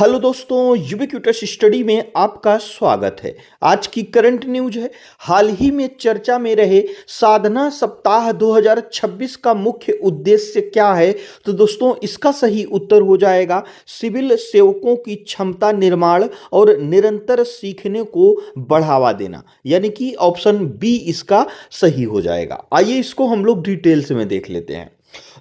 Hello दोस्तों, ubiquitous study में आपका स्वागत है। आज की करंट न्यूज है। हाल ही में चर्चा में रहे साधना सप्ताह 2026 का मुख्य उद्देश्य क्या है? तो दोस्तों इसका सही उत्तर हो जाएगा सिविल सेवकों की क्षमता निर्माण और निरंतर सीखने को बढ़ावा देना, यानी कि ऑप्शन बी इसका सही हो जाएगा। आइए इसको हम लोग डिटेल्स में देख लेते हैं।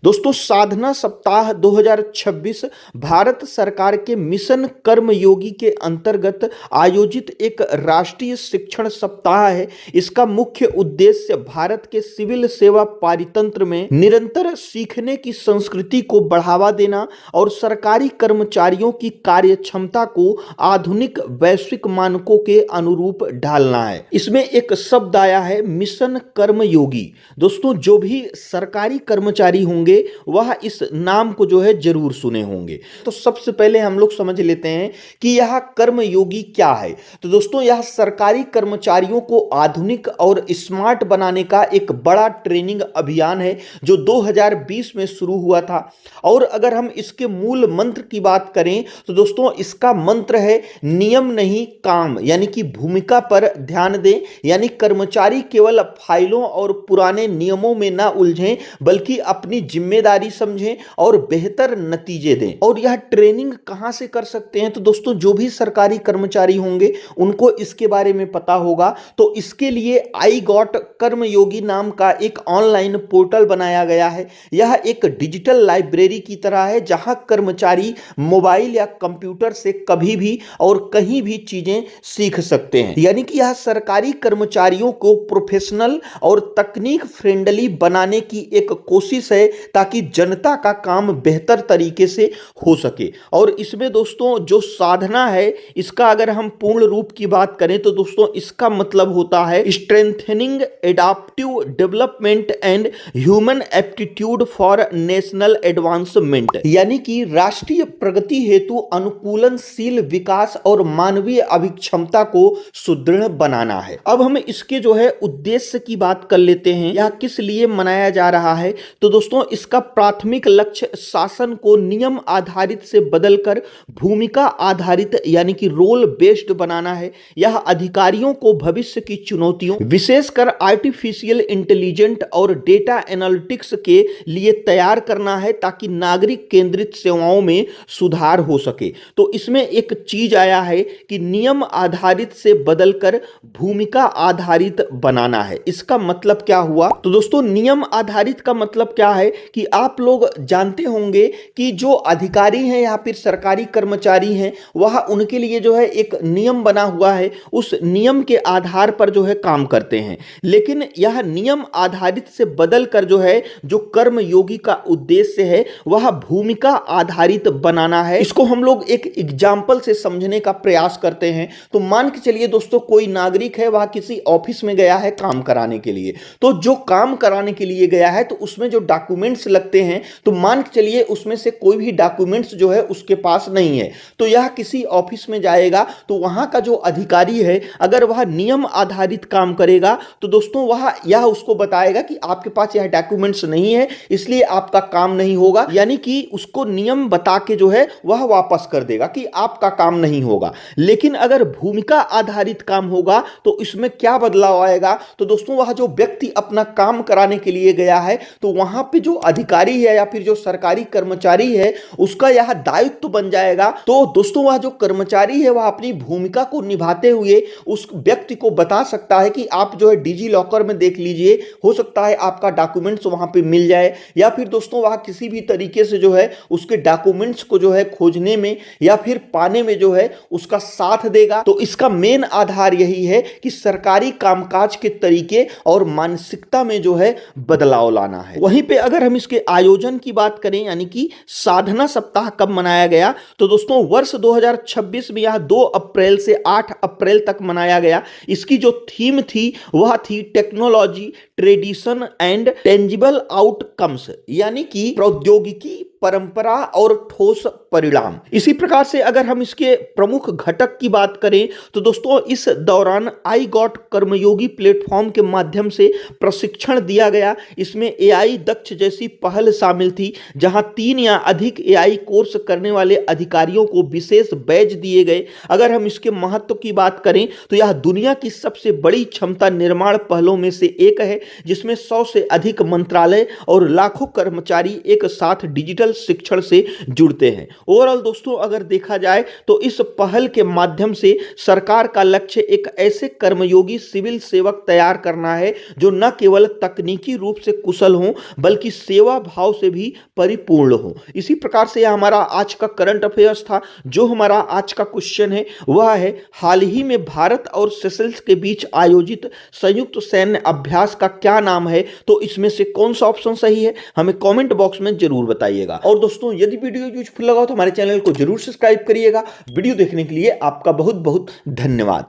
दोस्तों साधना सप्ताह 2026 भारत सरकार के मिशन कर्मयोगी के अंतर्गत आयोजित एक राष्ट्रीय शिक्षण सप्ताह है। इसका मुख्य उद्देश्य भारत के सिविल सेवा पारितंत्र में निरंतर सीखने की संस्कृति को बढ़ावा देना और सरकारी कर्मचारियों की कार्य क्षमता को आधुनिक वैश्विक मानकों के अनुरूप ढालना है। इसमें एक शब्द आया है मिशन कर्मयोगी। दोस्तों जो भी सरकारी कर्मचारी होंगे वह इस नाम को जो है जरूर सुने होंगे। तो सबसे पहले हम लोग समझ लेते हैं कि यह कर्मयोगी क्या है। तो दोस्तों यह सरकारी कर्मचारियों को आधुनिक और स्मार्ट बनाने का एक बड़ा ट्रेनिंग अभियान है जो 2020 में शुरू हुआ था। और अगर हम इसके मूल मंत्र की बात करें तो दोस्तों इसका मंत्र है नियम नहीं काम, यानी कि भूमिका पर ध्यान दें। यानी कर्मचारी केवल फाइलों और पुराने नियमों में ना उलझें बल्कि अपनी जिम्मेदारी समझें और बेहतर नतीजे दें। और यह ट्रेनिंग कहां से कर सकते हैं? तो दोस्तों जो भी सरकारी कर्मचारी होंगे उनको इसके बारे में पता होगा। तो इसके लिए आई गॉट कर्मयोगी नाम का एक ऑनलाइन पोर्टल बनाया गया है। यह एक डिजिटल लाइब्रेरी की तरह है जहां कर्मचारी मोबाइल या कंप्यूटर से कभी भी और कहीं भी चीजें सीख सकते हैं। यानी कि यह सरकारी कर्मचारियों को प्रोफेशनल और तकनीक फ्रेंडली बनाने की एक कोशिश है ताकि जनता का काम बेहतर तरीके से हो सके। और इसमें दोस्तों जो साधना है इसका अगर हम पूर्ण रूप की बात करें तो दोस्तों इसका मतलब होता है strengthening adaptive development and human aptitude for national advancement, यानी कि राष्ट्रीय प्रगति हेतु अनुकूलनशील विकास और मानवीय अभिक्षमता को सुदृढ़ बनाना है। अब हम इसके जो है उद्देश्य की बात कर लेते हैं। यह किस लिए मनाया जा रहा है? तो दोस्तों इसका प्राथमिक लक्ष्य शासन को नियम आधारित से बदलकर भूमिका आधारित यानी कि रोल बेस्ड बनाना है। यह अधिकारियों को भविष्य की चुनौतियों विशेषकर आर्टिफिशियल इंटेलिजेंट और डेटा एनालिटिक्स के लिए तैयार करना है ताकि नागरिक केंद्रित सेवाओं में सुधार हो सके। तो इसमें एक चीज आया है कि नियम आधारित से बदलकर भूमिका आधारित बनाना है। इसका मतलब क्या हुआ? तो दोस्तों नियम आधारित का मतलब क्या है कि आप लोग जानते होंगे कि जो अधिकारी हैं या फिर सरकारी कर्मचारी हैं वह उनके लिए जो है एक नियम बना हुआ है, उस नियम के आधार पर जो है काम करते हैं। लेकिन यह नियम आधारित से बदलकर जो है जो कर्मयोगी का उद्देश्य है वह भूमिका आधारित बनाना है। इसको हम लोग एक एग्जाम्पल से समझने का प्रयास करते हैं। तो मान के चलिए दोस्तों कोई नागरिक है वह किसी ऑफिस में गया है काम कराने के लिए। तो जो काम कराने के लिए गया है तो उसमें जो डॉक्यूमेंट्स लगते हैं तो मान के चलिए उसमें से कोई भी डॉक्यूमेंट्स जो है उसके पास नहीं है। तो यह किसी ऑफिस में जाएगा तो वहां का जो अधिकारी है अगर वह नियम आधारित काम करेगा तो दोस्तों वह यह उसको बताएगा कि आपके पास यह डॉक्यूमेंट्स नहीं है इसलिए आपका काम नहीं होगा। यानी कि उसको नियम बता के जो है वह वापस कर देगा कि आपका काम नहीं होगा। लेकिन अगर भूमिका आधारित काम होगा तो इसमें क्या बदलाव आएगा? तो दोस्तों वह जो व्यक्ति अपना काम कराने के लिए गया है तो वहां पे जो अधिकारी है या फिर जो सरकारी कर्मचारी है उसका यह दायित्व बन जाएगा। तो दोस्तों वह जो कर्मचारी है वह अपनी भूमिका को निभाते हुए उस व्यक्ति को बता सकता है कि आप जो है डिजी लॉकर में देख लीजिए, हो सकता है आपका डॉक्यूमेंट्स वहां पे मिल जाए। या फिर दोस्तों वह किसी भी तरीके से जो है उसके डॉक्यूमेंट्स को जो है खोजने में या फिर पाने में जो है उसका साथ देगा। तो इसका मेन आधार यही है कि सरकारी कामकाज के तरीके और मानसिकता में जो है बदलाव लाना है। वहीं पे अगर हम इसके आयोजन की बात करें यानी कि साधना सप्ताह कब मनाया गया तो दोस्तों वर्ष 2026 में यह 2 अप्रैल से 8 अप्रैल तक मनाया गया। इसकी जो थीम थी वह थी technology tradition and tangible outcomes, यानी कि प्रौद्योगिकी परंपरा और ठोस परिणाम। इसी प्रकार से अगर हम इसके प्रमुख घटक की बात करें तो दोस्तों इस दौरान आई गॉट कर्मयोगी प्लेटफॉर्म के माध्यम से प्रशिक्षण दिया गया। इसमें एआई दक्ष जैसी पहल शामिल थी, जहां 3 या अधिक एआई कोर्स करने वाले अधिकारियों को विशेष बैज दिए गए। अगर हम इसके महत्व की बात करें तो यह दुनिया की सबसे बड़ी क्षमता निर्माण पहलों में से एक है, जिसमें 100 से अधिक मंत्रालय और लाखों कर्मचारी एक साथ डिजिटल शिक्षण से जुड़ते हैं। ओवरऑल दोस्तों अगर देखा जाए तो इस पहल के माध्यम से सरकार का लक्ष्य एक ऐसे कर्मयोगी सिविल सेवक तैयार करना है जो न केवल तकनीकी रूप से कुशल हों बल्कि सेवा भाव से भी परिपूर्ण हो। इसी प्रकार से यह हमारा आज का करंट अफेयर्स था। जो हमारा आज का क्वेश्चन है वह है, हाल ही में भारत और सेशल्स के बीच आयोजित संयुक्त सैन्य अभ्यास का क्या नाम है? तो इसमें से कौन सा ऑप्शन सही है हमें कमेंट बॉक्स में जरूर बताइएगा। और दोस्तों यदि वीडियो यूजफुल लगा हो तो हमारे चैनल को जरूर सब्सक्राइब करिएगा। वीडियो देखने के लिए आपका बहुत बहुत धन्यवाद।